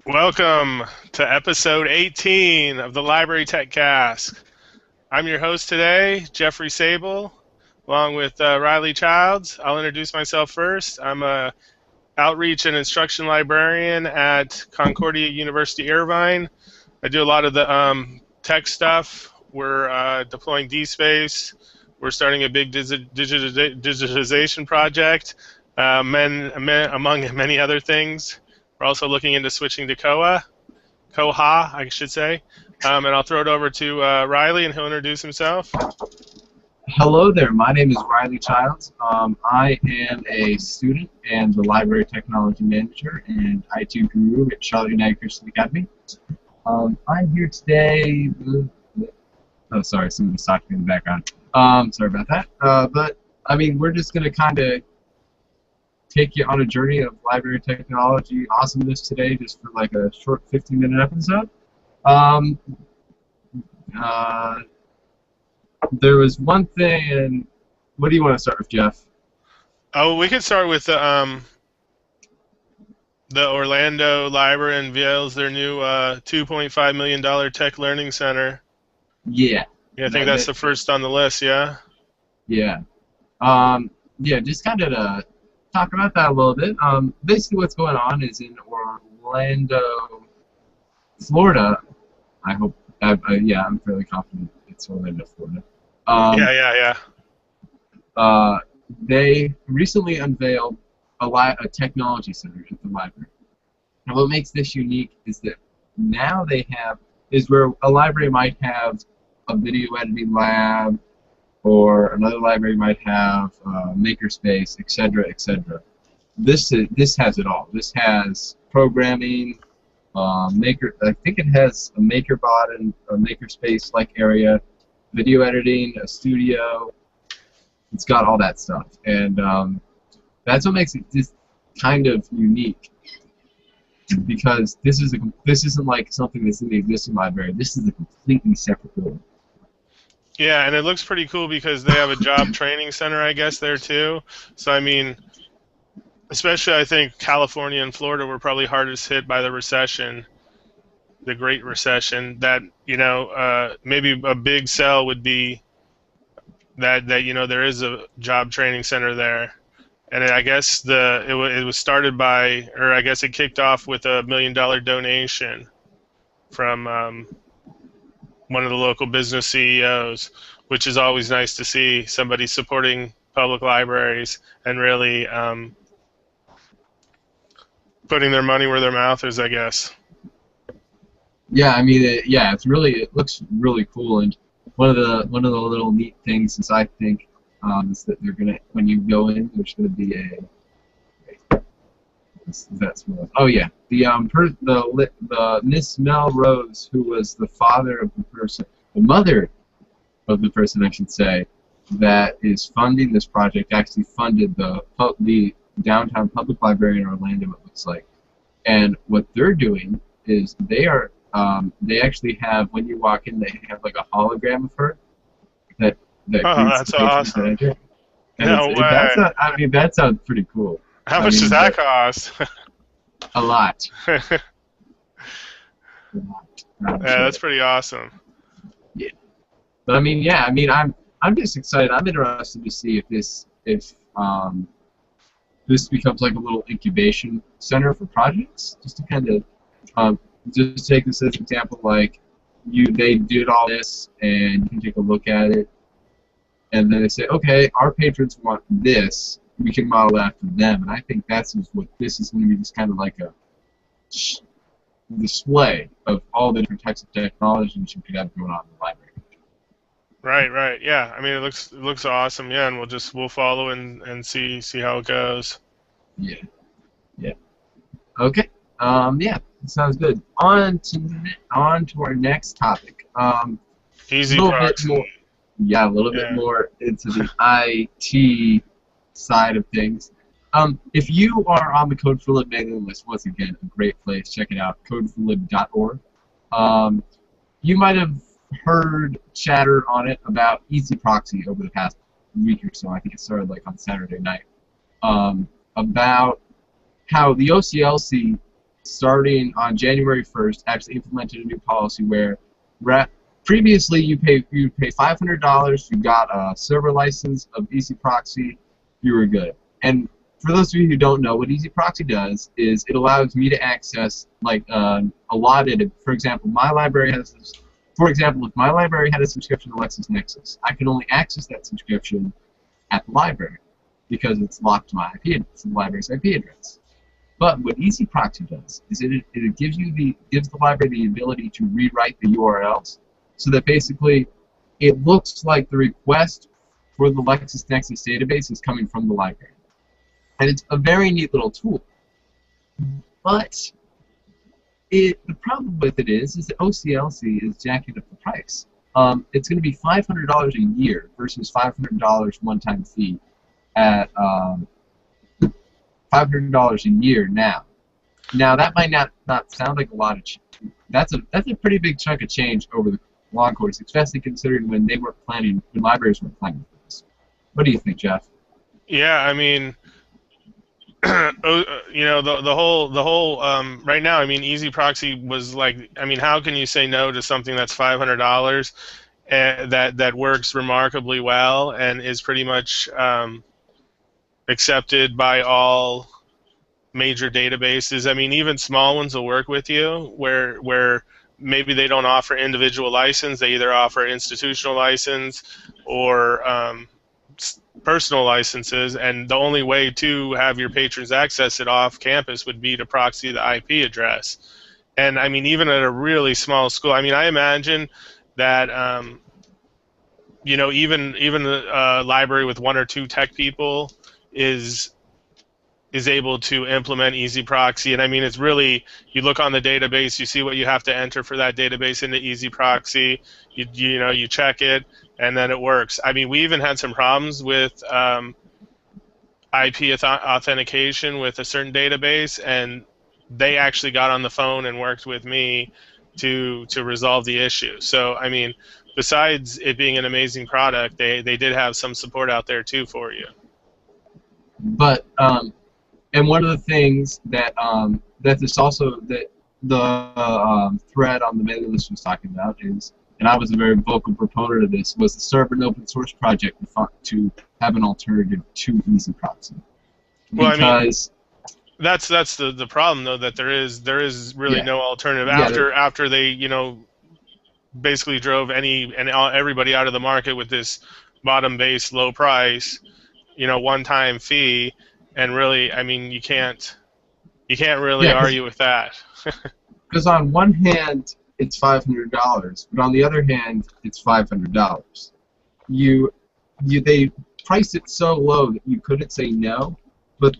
Welcome to episode 18 of the Library Tech Cast. I'm your host today, Jeffrey Sable, along with Riley Childs. I'll introduce myself first. I'm a outreach and instruction librarian at Concordia University Irvine. I do a lot of the tech stuff. We're deploying DSpace. We're starting a big digitization project, among many other things. We're also looking into switching to Koha, I should say. And I'll throw it over to Riley, and he'll introduce himself. Hello there, my name is Riley Childs. I am a student and the Library Technology Manager and IT Guru at Charlotte United Christian Academy. I'm here today. Oh, sorry, someone was talking in the background. Sorry about that. But I mean, we're just going to kind of take you on a journey of library technology awesomeness today, just for like a short 15-minute episode. There was one thing, and what do you want to start with, Jeff? Oh, we could start with the Orlando Library unveils their new $2.5 million tech learning center. Yeah. Yeah, I think that's the first on the list, yeah? Yeah. Yeah, just kind of to talk about that a little bit. Basically what's going on is in Orlando, Florida. I hope, yeah, I'm fairly confident it's Orlando, Florida. Yeah. They recently unveiled a technology center at the library. And what makes this unique is that now where a library might have a video editing lab, or another library might have makerspace, etc., etc. This has it all. This has programming, I think it has a MakerBot and a makerspace-like area, video editing, a studio. It's got all that stuff, and that's what makes it just kind of unique. Because this isn't like something that's in the existing library. This is a completely separate building. Yeah, and it looks pretty cool because they have a job training center, I guess, there too. So, I mean, especially I think California and Florida were probably hardest hit by the recession, the Great Recession. That, maybe a big sell would be that there is a job training center there. And I guess it was started by, or I guess it kicked off with a $1 million donation from one of the local business CEOs, which is always nice to see somebody supporting public libraries and really putting their money where their mouth is, I guess. Yeah, I mean, it looks really cool, and one of the little neat things is I think is that they're gonna, when you go in, there's gonna be the Miss Melrose, who was the mother of the person I should say, that is funding this project, actually funded the downtown public library in Orlando, it looks like. And what they're doing is they actually have, when you walk in, they have like a hologram of her that that's awesome. No way. That sounds pretty cool. How much does that cost? A lot. Yeah, that's pretty awesome. Yeah. But I'm just excited. I'm interested to see if this becomes like a little incubation center for projects, just to kind of just take this as an example. Like they did all this, and you can take a look at it, and then they say, okay, our patrons want this. We can model after them, and I think that's what this is going to be, just kind of like a display of all the different types of technologies you could have going on in the library. Right. Yeah, I mean, it looks awesome. Yeah, and we'll follow and see how it goes. Yeah. Okay. Yeah, sounds good. On to our next topic. Easy proxy. A little bit more into the IT side of things. If you are on the Code for Lib mailing list, once again, a great place. Check it out, codeforlib.org. You might have heard chatter on it about EasyProxy over the past week or so. I think it started like on Saturday night. About how the OCLC starting on January 1st, actually implemented a new policy where previously you pay $500, you got a server license of EasyProxy, you were good. And for those of you who don't know, what EasyProxy does is it allows me to access like allotted. For example, my library has this. For example, if my library had a subscription to LexisNexis, I can only access that subscription at the library because it's locked to my IP, it's the library's IP address. But what EasyProxy does is it gives the library the ability to rewrite the URLs, so that basically it looks like the request for the LexisNexis database is coming from the library. And it's a very neat little tool. But the problem with it is that OCLC is jacking up the price. It's going to be $500 a year versus $500 one-time fee at $500 a year now. Now that might not sound like a lot of that's a pretty big chunk of change over the long course, especially considering when libraries weren't planning for this. What do you think, Jeff? Yeah, I mean, you know, the whole right now, I mean, EasyProxy was like, I mean, how can you say no to something that's $500 that works remarkably well and is pretty much accepted by all major databases? I mean, even small ones will work with you where maybe they don't offer individual license. They either offer institutional license or personal licenses, and the only way to have your patrons access it off campus would be to proxy the IP address. And I mean, even at a really small school, I mean, I imagine that you know, even a library with 1 or 2 tech people is able to implement EasyProxy. And I mean, it's really, you look on the database, you see what you have to enter for that database into EasyProxy, you know, you check it, and then it works. I mean, we even had some problems with IP authentication with a certain database, and they actually got on the phone and worked with me to resolve the issue. So, I mean, besides it being an amazing product, they did have some support out there too for you. But and one of the things that that this also that the thread on the mailing list was talking about is, and I was a very vocal proponent of this, was the server and open source project to have an alternative to EasyProxy. Well, I mean, that's the problem though, that there is really no alternative after they, you know, basically drove everybody out of the market with this bottom-based low price, you know, one-time fee, and really, I mean, you can't really argue with that. Because on one hand, it's $500, but on the other hand, it's $500. They priced it so low that you couldn't say no,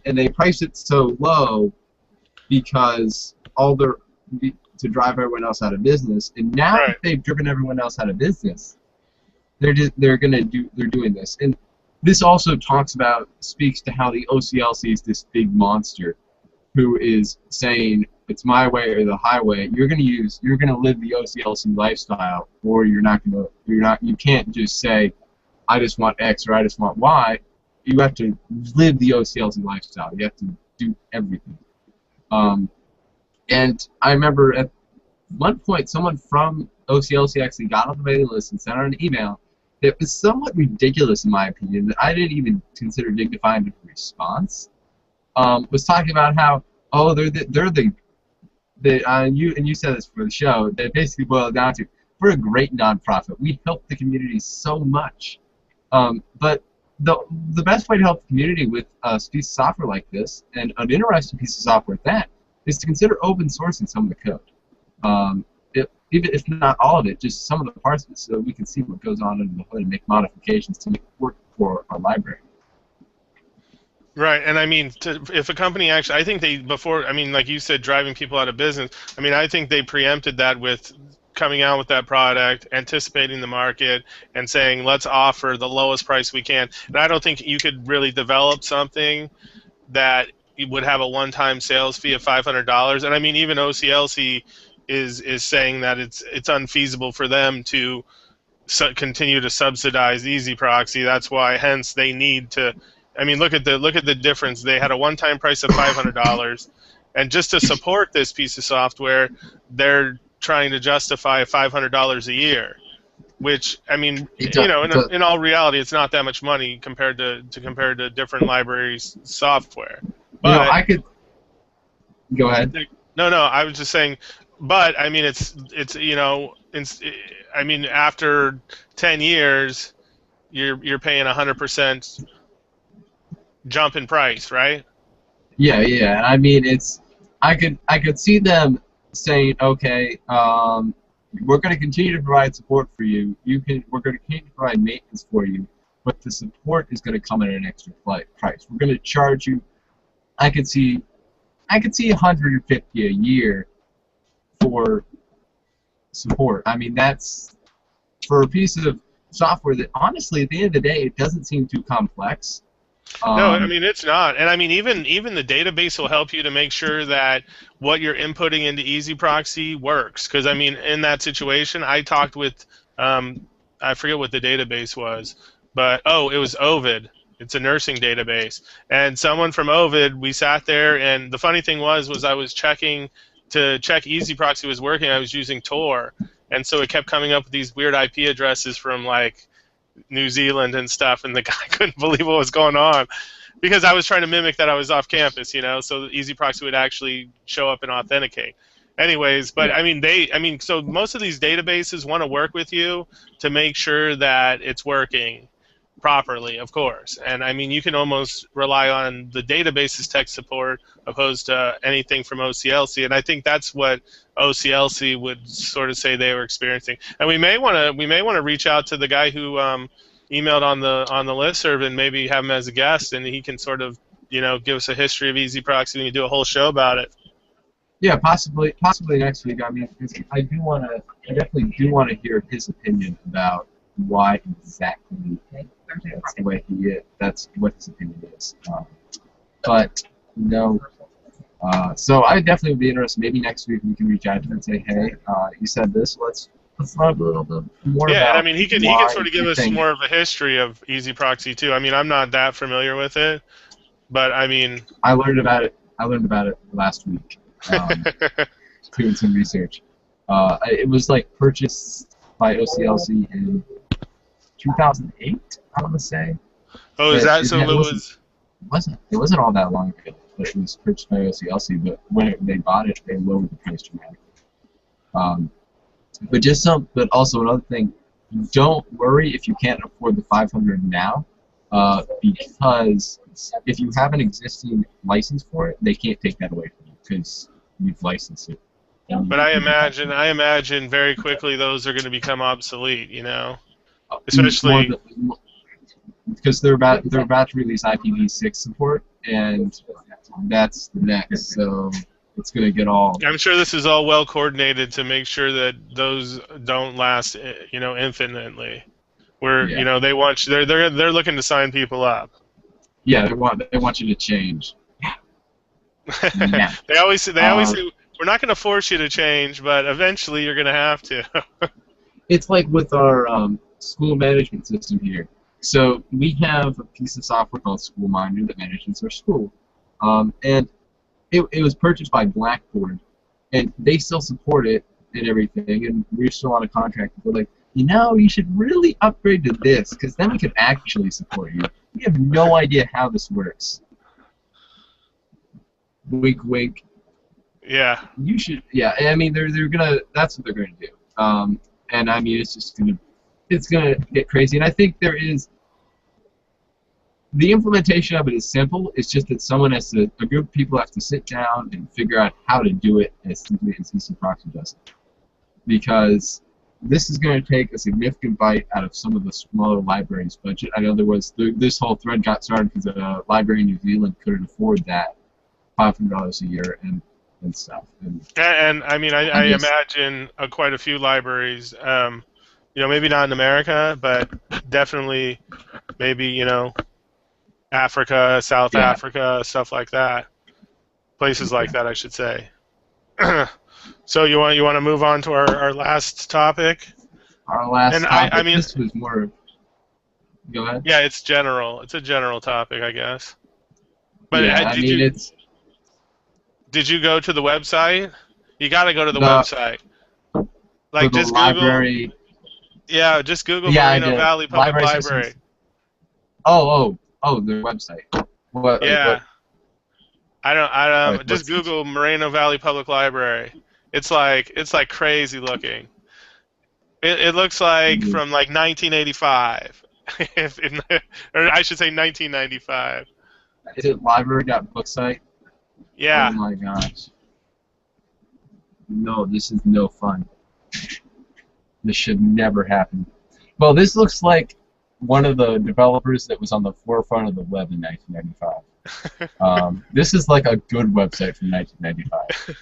and they priced it so low because to drive everyone else out of business. And now that they've driven everyone else out of business, they're doing this. And this also speaks to how the OCLC is this big monster who is saying it's my way or the highway. You're gonna live the OCLC lifestyle, or you can't just say I just want X or I just want Y. You have to live the OCLC lifestyle. You have to do everything. And I remember at one point someone from OCLC actually got on the mailing list and sent out an email that was somewhat ridiculous in my opinion, that I didn't even consider dignified of a response. Was talking about how, oh, you said this for the show, that basically boiled down to, we're a great nonprofit. We help the community so much. But the best way to help the community with a piece of software like this, and an interesting piece of software at that, is to consider open sourcing some of the code. Even if not all of it, just some of the parts of it, so we can see what goes on under the hood and make modifications to make it work for our library. Right, and I mean, if a company actually, I think I mean, like you said, driving people out of business, I mean, I think they preempted that with coming out with that product, anticipating the market, and saying, let's offer the lowest price we can. And I don't think you could really develop something that would have a one-time sales fee of $500. And I mean, even OCLC is saying that it's unfeasible for them to continue to subsidize EasyProxy. That's why, hence, they need to. I mean, look at the difference. They had a one-time price of $500, And just to support this piece of software, they're trying to justify $500 a year, which, I mean, in all reality, it's not that much money compared to different libraries' software. But I could go ahead. No, I was just saying. But I mean, I mean, after 10 years, you're paying 100% jump in price, right? Yeah. I mean, I could see them saying, okay, we're going to continue to provide support for you. We're going to continue to provide maintenance for you, but the support is going to come at an extra price. We're going to charge you. I could see 150 a year for support. I mean, that's for a piece of software that, honestly, at the end of the day, it doesn't seem too complex. No, I mean, it's not. And I mean, even the database will help you to make sure that what you're inputting into EasyProxy works. Because, I mean, in that situation, I talked with, I forget what the database was, but, it was Ovid. It's a nursing database. And someone from Ovid, we sat there, and the funny thing was I was checking to check EasyProxy was working, I was using Tor. And so it kept coming up with these weird IP addresses from, like, New Zealand and stuff, and the guy couldn't believe what was going on because I was trying to mimic that I was off campus, so EasyProxy would actually show up and authenticate. Anyways, but so most of these databases want to work with you to make sure that it's working properly, of course. And I mean, you can almost rely on the database's tech support opposed to anything from OCLC, and I think that's what OCLC would sort of say they were experiencing. And we may want to reach out to the guy who emailed on the listserv and maybe have him as a guest, and he can sort of give us a history of EasyProxy and you do a whole show about it. Yeah, possibly next week. I mean, I definitely do want to hear his opinion about why exactly that's the way he is. That's what his opinion is. But no. So I definitely would be interested. Maybe next week we can reach out to him and say, hey, you said this. Let's learn a little bit more. Yeah, about I mean, he can sort of give us more of a history of EasyProxy too. I mean, I'm not that familiar with it, but I mean, I learned about it last week. Doing some research. It was like purchased by OCLC in 2008, I want to say. Oh, is that so? It wasn't all that long ago that it was purchased by OCLC, but when they bought it, they lowered the price dramatically. But also another thing, don't worry if you can't afford the 500 now, because if you have an existing license for it, they can't take that away from you because you've licensed it. But I imagine very quickly those are going to become obsolete, especially because they're about to release IPv6 support, and that's the next. So it's going to get all. I'm sure this is all well coordinated to make sure that those don't last, infinitely. They want they're looking to sign people up. Yeah, they want you to change. Yeah. They always say we're not going to force you to change, but eventually you're going to have to. It's like with our school management system here. So we have a piece of software called SchoolMinder that manages our school, and it was purchased by Blackboard, and they still support it and everything, and we're still on a contract. We're like, you should really upgrade to this, because then we can actually support you. We have no idea how this works. Wink, wink. Yeah. You should. Yeah. I mean, they're gonna. That's what they're gonna do. And I mean, it's gonna get crazy. And I think there is. The implementation of it is simple. It's just that a group of people have to sit down and figure out how to do it as simply as EasyProxy does it. Because this is going to take a significant bite out of some of the smaller libraries' budget. I know this whole thread got started because a library in New Zealand couldn't afford that $500 a year and stuff. And I mean, I imagine quite a few libraries, maybe not in America, but definitely maybe, Africa, South Africa, stuff like that. Places like that, I should say. So you want to move on to our last topic? Our last topic. I mean, this was more. Go ahead. Yeah, it's general. It's a general topic, I guess. But yeah, Did you go to the website? You got to go to the The website. for Like the just Google, library. yeah, just Google Yeah, I Moreno did. Valley Public Library Library. systems. Oh, their website. What? Yeah, I don't. Just What's Google Moreno Valley Public Library. It's like crazy looking. It looks like from like 1985, or I should say 1995. is it library.booksite? Oh Yeah. my gosh. No, this is no fun. This should never happen. Well, this looks like one of the developers that was on the forefront of the web in 1995. This is like a good website from 1995.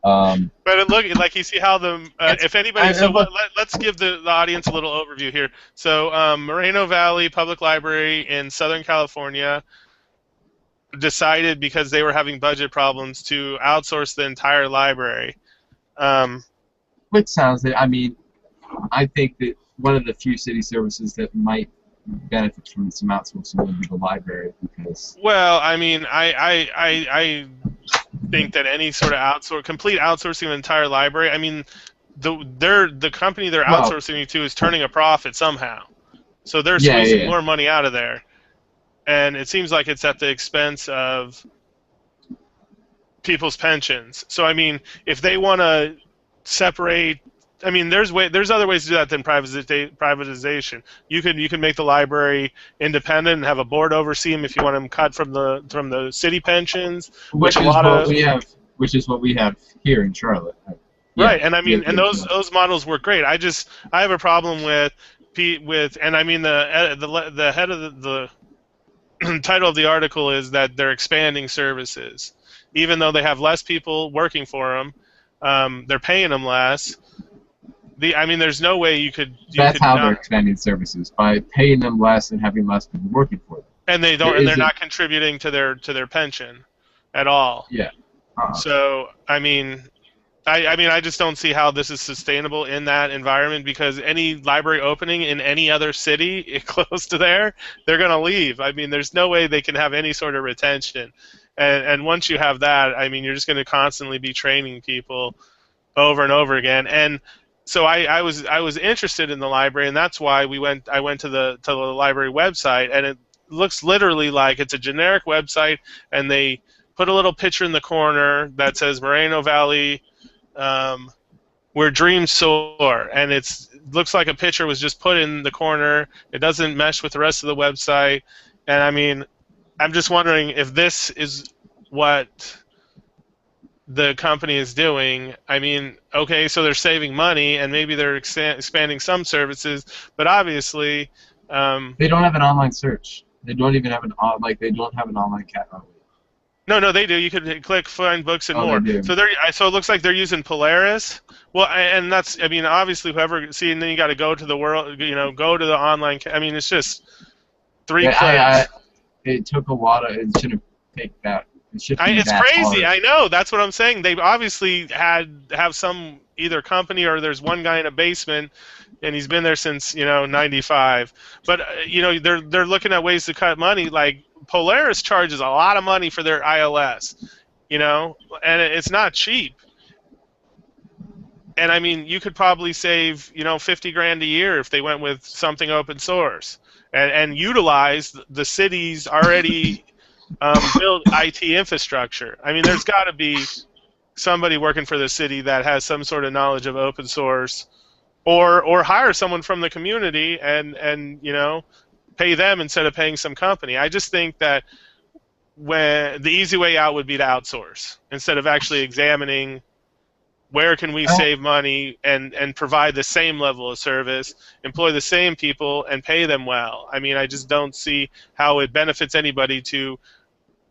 But it look like you see how the if anybody let's give the audience a little overview here. So Moreno Valley Public Library in Southern California decided because they were having budget problems to outsource the entire library. Which sounds, I mean, I think that one of the few city services that might benefit from some outsourcing would be the library, because. Well, I mean, I think that any sort of complete outsourcing of the entire library. I mean, the company they're outsourcing to is turning a profit somehow, so they're squeezing more money out of there, and it seems like it's at the expense of people's pensions. So I mean, if they want to separate, I mean, there's other ways to do that than privatization. You can make the library independent and have a board oversee them if you want them cut from the city pensions, which is what we have here in Charlotte. Right, and I mean, and those models work great. I have a problem with, and I mean the head of the title of the article is that they're expanding services, even though they have less people working for them. They're paying them less. I mean, there's no way you could. That's how they're expanding services, by paying them less and having less people working for them. And they're not contributing to their pension at all. Yeah. So I mean, I just don't see how this is sustainable in that environment, because any library opening in any other city close to there, they're going to leave. I mean, there's no way they can have any sort of retention. And once you have that, I mean, you're just going to constantly be training people over and over again. And so I was interested in the library, and that's why I went to the library website, and it looks literally like it's a generic website, and they put a little picture in the corner that says Moreno Valley, where dreams soar, and it looks like a picture was just put in the corner. It doesn't mesh with the rest of the website, and I mean, I'm just wondering if this is what the company is doing. I mean, okay, so they're saving money and maybe they're expanding some services, but obviously they don't have an online search. They don't even have they don't have an online catalog. No, they do. You could click find books and more. They do. So it looks like they're using Polaris. Well, and that's, I mean, obviously whoever and then you got to go to the world, go to the online. I mean, it's just 3 clicks. It took a lot of. It shouldn't take that. It's crazy. Hard. I know. That's what I'm saying. They obviously have some either company, or there's one guy in a basement, and he's been there since 95. But they're looking at ways to cut money. Like Polaris charges a lot of money for their iOS, and it's not cheap. And I mean, you could probably save $50,000 a year if they went with something open source and utilize the city's already build IT infrastructure. I mean, there's got to be somebody working for the city that has some sort of knowledge of open source, or hire someone from the community and pay them instead of paying some company. I just think that when the easy way out would be to outsource instead of actually examining where can we save money and provide the same level of service, employ the same people, and pay them well. I mean, I just don't see how it benefits anybody to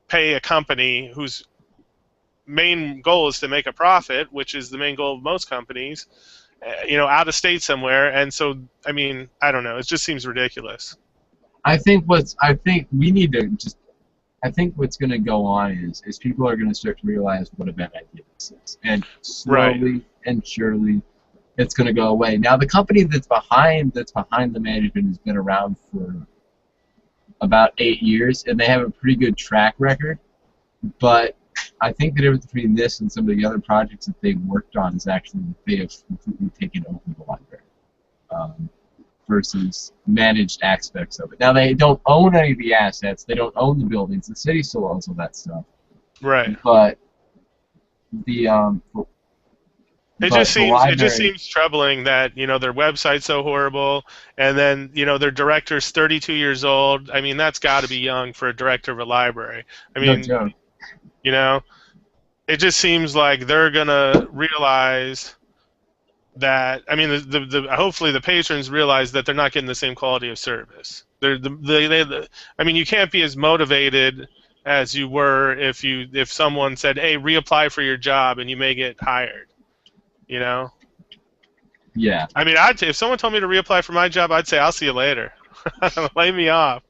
pay a company whose main goal is to make a profit, which is the main goal of most companies, out of state somewhere. And so, I mean, I don't know. It just seems ridiculous. I think what's going to go on is people are going to start to realize what a bad idea this is, and slowly and surely it's going to go away. Now, the company that's behind the management has been around for about 8 years, and they have a pretty good track record. But I think the difference between this and some of the other projects that they've worked on is actually that they have completely taken over the library versus managed aspects of it. Now, they don't own any of the assets. They don't own the buildings. The city still owns all that stuff. Right. But the It just seems troubling that, you know, their website's so horrible, and then, you know, their director's 32 years old. I mean, that's got to be young for a director of a library. I mean, you know, it just seems like they're gonna realize that. I mean, hopefully the patrons realize that they're not getting the same quality of service. I mean, you can't be as motivated as you were if someone said, "Hey, reapply for your job and you may get hired." You know? Yeah. I mean, if someone told me to reapply for my job, I'd say, "I'll see you later." Lay me off.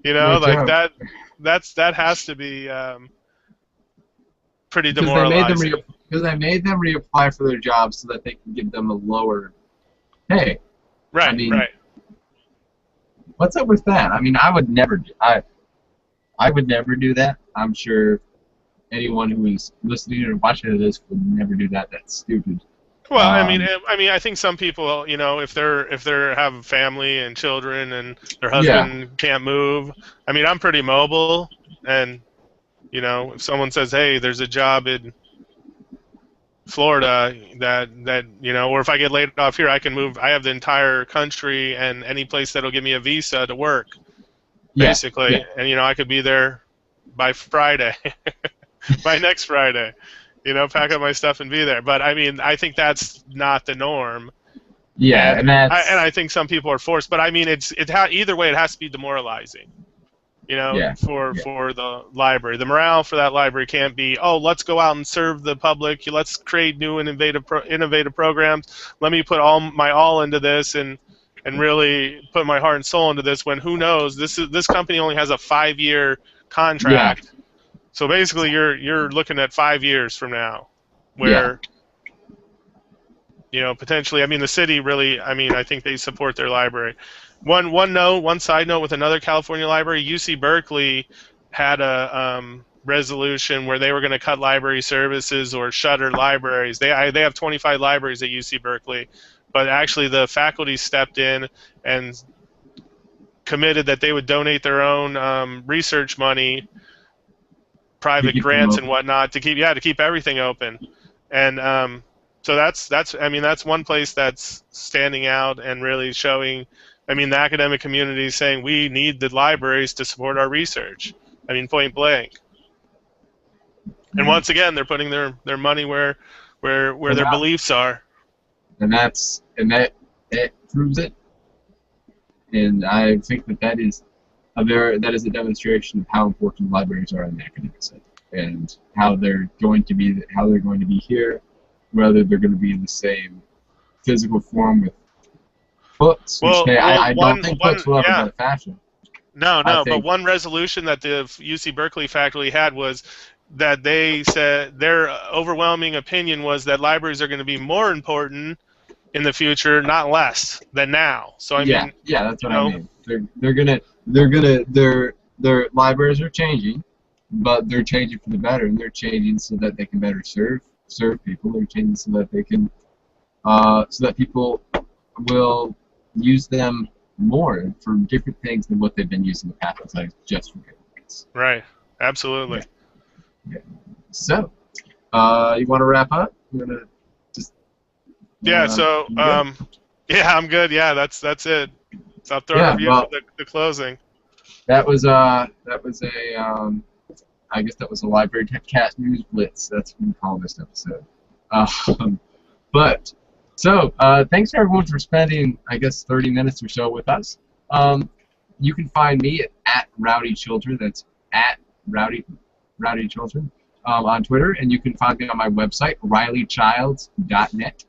You know, like that. That has to be pretty demoralizing. Because they made them reapply for their jobs so that they can give them a lower pay. Right. I mean, right. What's up with that? I mean, I would never do that. I'm sure anyone who is listening or watching this would never do that. That's stupid. Well, I mean, I think some people, you know, if they're have a family and children and their husband can't move. I mean, I'm pretty mobile, and you know, if someone says, "Hey, there's a job in Florida that you know," or if I get laid off here, I can move. I have the entire country and any place that'll give me a visa to work, basically, and you know, I could be there by Friday, by next Friday. You know, pack up my stuff and be there. But I mean, I think that's not the norm. Yeah, and I think some people are forced. But I mean, either way, it has to be demoralizing. You know, for the library, the morale for that library can't be, "Oh, let's go out and serve the public. Let's create new and innovative programs. Let me put my all into this and really put my heart and soul into this." When who knows? This company only has a 5-year contract. Yeah. So basically, you're looking at 5 years from now, where you know, potentially. I mean, the city really. I mean, I think they support their library. One side note with another California library, UC Berkeley had a resolution where they were going to cut library services or shutter libraries. They have 25 libraries at UC Berkeley, but actually the faculty stepped in and committed that they would donate their own research money, private grants and whatnot to keep everything open. And so that's one place that's standing out and really showing. I mean, the academic community is saying we need the libraries to support our research. I mean, point blank. And once again, they're putting their money where their beliefs are. And that proves it. And I think that is a demonstration of how important libraries are in the academic setting and how they're going to be here, whether they're going to be in the same physical form with books. I don't think books will ever go to fashion. No, but one resolution that the UC Berkeley faculty had was that they said their overwhelming opinion was that libraries are going to be more important in the future, not less than now. So I mean, that's what I mean. Their libraries are changing, but they're changing for the better, and they're changing so that they can better serve people. They're changing so that they can, so that people will use them more for different things than what they've been using the past, like just for good things. Right. Absolutely. Yeah. So, you want to wrap up? You want to just? I'm good. Yeah, that's it. So I'll throw it for the closing. That was I guess that was a Library Cast News Blitz. That's what we call this episode. Thanks everyone for spending, I guess, 30 minutes or so with us. You can find me at Rowdy Children. That's at Rowdy Children on Twitter, and you can find me on my website, RileyChilds.net.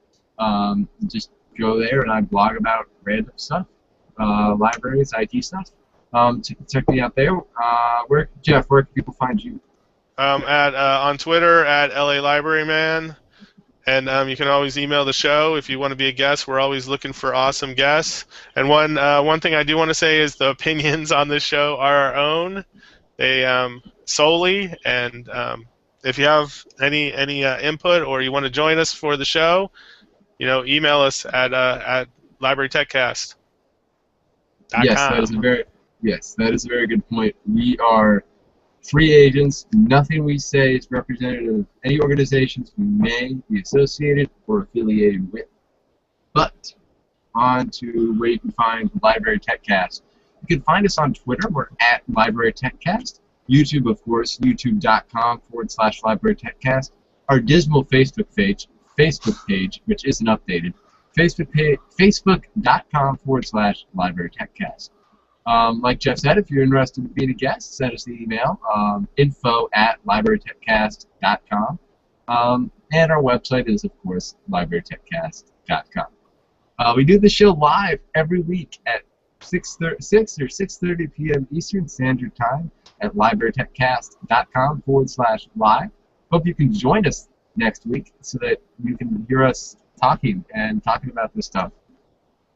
Just go there, and I blog about random stuff, libraries, IT stuff. Check me out there. Where can people find you? On Twitter at LA Libraryman. And you can always email the show if you want to be a guest. We're always looking for awesome guests. And one thing I do want to say is the opinions on this show are our own. They solely, and if you have any input or you want to join us for the show, email us at librarytechcast.com. Yes, that is a very good point. We are free agents. Nothing we say is representative of any organizations we may be associated or affiliated with. But on to where you can find Library TechCast. You can find us on Twitter. We're at Library TechCast. YouTube, of course, youtube.com/Library TechCast. Our dismal Facebook page, which isn't updated, facebook.com/Library TechCast. Like Jeff said, if you're interested in being a guest, send us the email, info@librarytechcast.com. And our website is, of course, librarytechcast.com. We do the show live every week at 6 or 6:30 p.m. Eastern Standard Time at librarytechcast.com/live. Hope you can join us next week so that you can hear us talking about this stuff.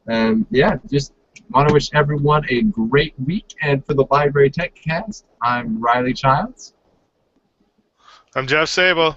And yeah, just want to wish everyone a great week. And for the Library TechCast, I'm Riley Childs. I'm Jeff Sable.